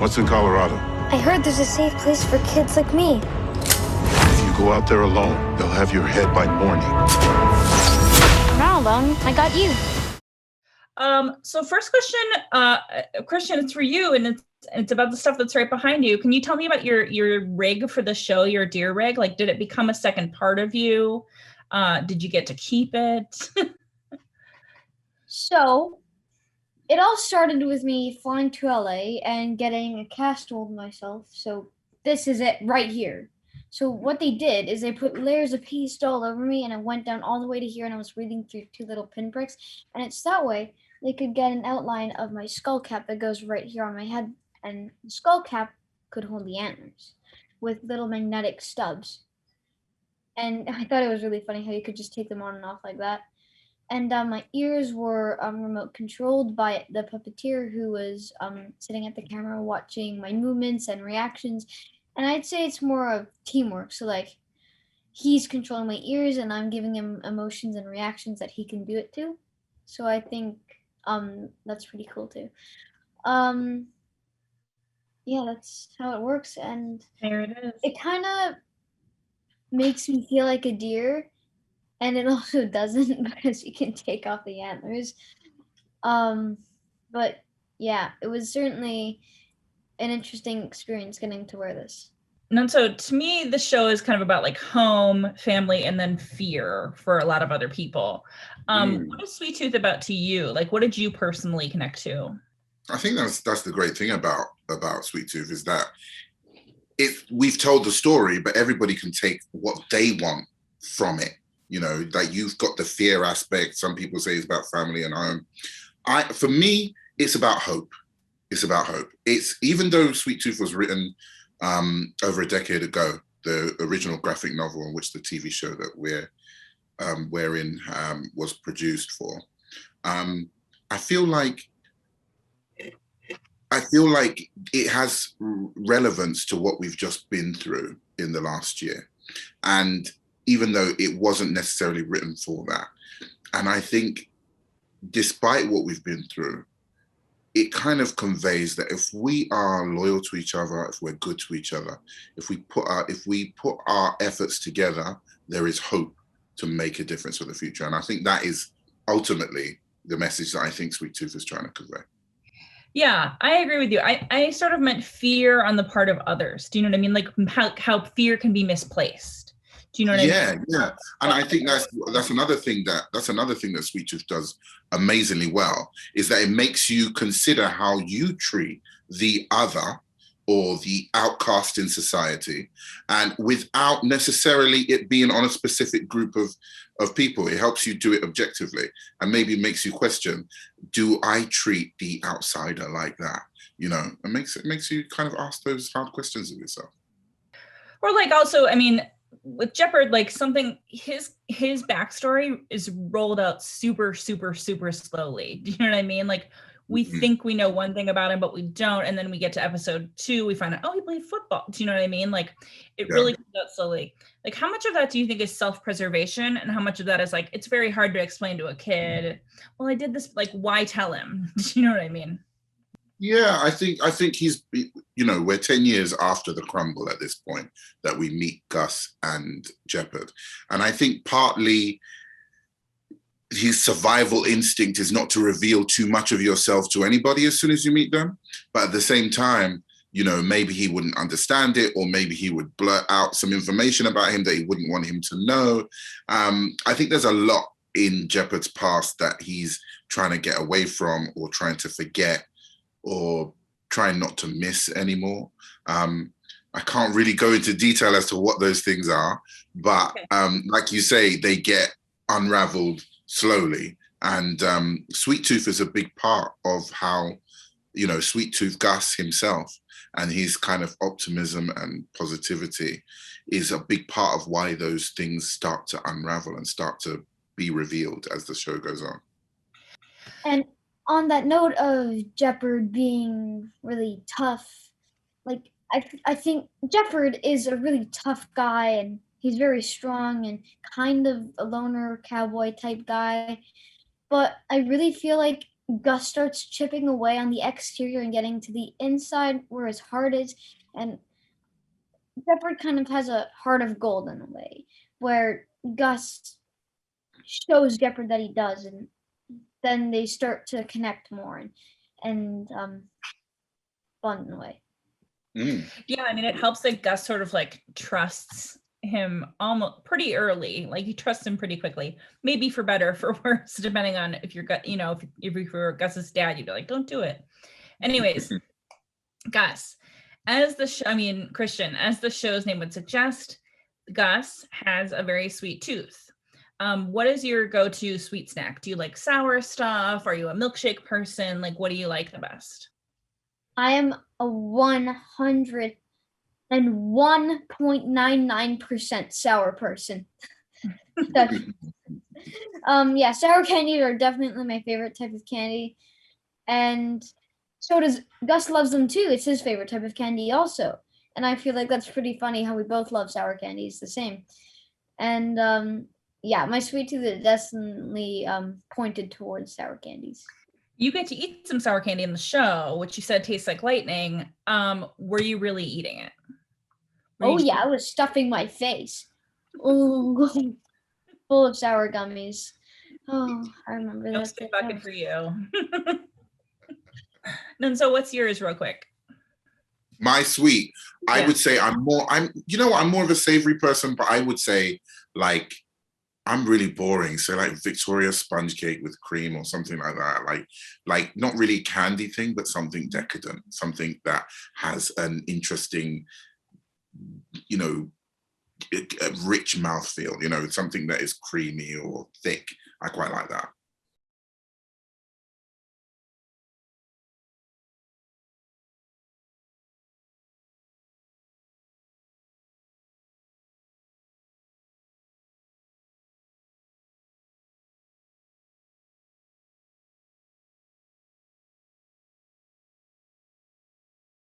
What's in Colorado? I heard there's a safe place for kids like me. If you go out there alone, they'll have your head by morning. I'm not alone. I got you. So first question, Christian, it's for you, and it's about the stuff that's right behind you. Can you tell me about your rig for the show, your deer rig? Like, did it become a second part of you? Did you get to keep it? So, it all started with me flying to LA and getting a cast mold myself. So this is it right here. So what they did is they put layers of paste all over me, and it went down all the way to here, and I was reading through 2 little pinpricks, and it's that way they could get an outline of my skull cap that goes right here on my head, and the skull cap could hold the antlers with little magnetic stubs. And I thought it was really funny how you could just take them on and off like that. And my ears were remote controlled by the puppeteer who was sitting at the camera watching my movements and reactions. And I'd say it's more of teamwork. So like he's controlling my ears and I'm giving him emotions and reactions that he can do it to. So I think that's pretty cool too. Yeah, that's how it works. And There it is. it kind of makes me feel like a deer. And it also doesn't because you can take off the antlers. But yeah, it was certainly an interesting experience getting to wear this. And so to me, the show is kind of about like home, family, and then fear for a lot of other people. What is Sweet Tooth about to you? Like, what did you personally connect to? I think that's the great thing about Sweet Tooth is that we've told the story, but everybody can take what they want from it. You know, like you've got the fear aspect. Some people say it's about family and home. For me, it's about hope. It's about hope. It's even though Sweet Tooth was written over a decade ago, the original graphic novel on which the TV show that we're in was produced for. I feel like it has relevance to what we've just been through in the last year, and even though it wasn't necessarily written for that. And I think despite what we've been through, it kind of conveys that if we are loyal to each other, if we're good to each other, if we put our efforts together, there is hope to make a difference for the future. And I think that is ultimately the message that I think Sweet Tooth is trying to convey. Yeah, I agree with you. I sort of meant fear on the part of others. Do you know what I mean? Like how fear can be misplaced. Do you know what I mean? Yeah. And I think that's another thing that Sweet Tooth does amazingly well, is that it makes you consider how you treat the other or the outcast in society, and without necessarily it being on a specific group of people. It helps you do it objectively and maybe makes you question, do I treat the outsider like that? You know, it makes you kind of ask those hard questions of yourself. Or like also, I mean, with Jepperd, like something, his backstory is rolled out super, super, super slowly. Do you know what I mean? Like we think we know one thing about him, but we don't. And then we get to episode 2, we find out, oh, he played football. Do you know what I mean? Like it really comes out slowly. Like how much of that do you think is self-preservation? And how much of that is like, it's very hard to explain to a kid, well, I did this, like, why tell him? Do you know what I mean? Yeah, I think he's, you know, we're 10 years after the crumble at this point that we meet Gus and Jepperd. And I think partly his survival instinct is not to reveal too much of yourself to anybody as soon as you meet them. But at the same time, you know, maybe he wouldn't understand it, or maybe he would blurt out some information about him that he wouldn't want him to know. I think there's a lot in Jepperd's past that he's trying to get away from, or trying to forget, or trying not to miss anymore. I can't really go into detail as to what those things are, but like you say, they get unraveled slowly. And Sweet Tooth is a big part of how, you know, Sweet Tooth Gus himself and his kind of optimism and positivity is a big part of why those things start to unravel and start to be revealed as the show goes on. And on that note of Jepperd being really tough, like I think Jepperd is a really tough guy, and he's very strong and kind of a loner cowboy type guy. But I really feel like Gus starts chipping away on the exterior and getting to the inside where his heart is, and Jepperd kind of has a heart of gold in a way, where Gus shows Jepperd that he does, and then they start to connect more and bond in a way. Yeah, I mean, it helps that Gus sort of like trusts him almost pretty early. Like he trusts him pretty quickly, maybe for better or for worse, depending on if you're, you know, if you were Gus's dad, you'd be like, don't do it. Anyways, Gus, as the show, I mean, Christian, as the show's name would suggest, Gus has a very sweet tooth. What is your go-to sweet snack? Do you like sour stuff? Are you a milkshake person? Like, what do you like the best? I am a 101.99% sour person. Yeah, sour candies are definitely my favorite type of candy. And so does Gus loves them too. It's his favorite type of candy also. And I feel like that's pretty funny how we both love sour candies the same. And yeah, my sweet tooth is definitely pointed towards sour candies. You get to eat some sour candy in the show, which you said tastes like lightning. Were you really eating it? Oh yeah, I was stuffing my face. Oh, full of sour gummies. Oh, I remember that. No spit bucket for you. Nonso, what's yours real quick? My sweet, I would say I'm more of a savory person, but I would say like I'm really boring. So like Victoria sponge cake with cream or something like that. Like not really a candy thing, but something decadent, something that has an interesting, you know, a rich mouthfeel, you know, something that is creamy or thick. I quite like that.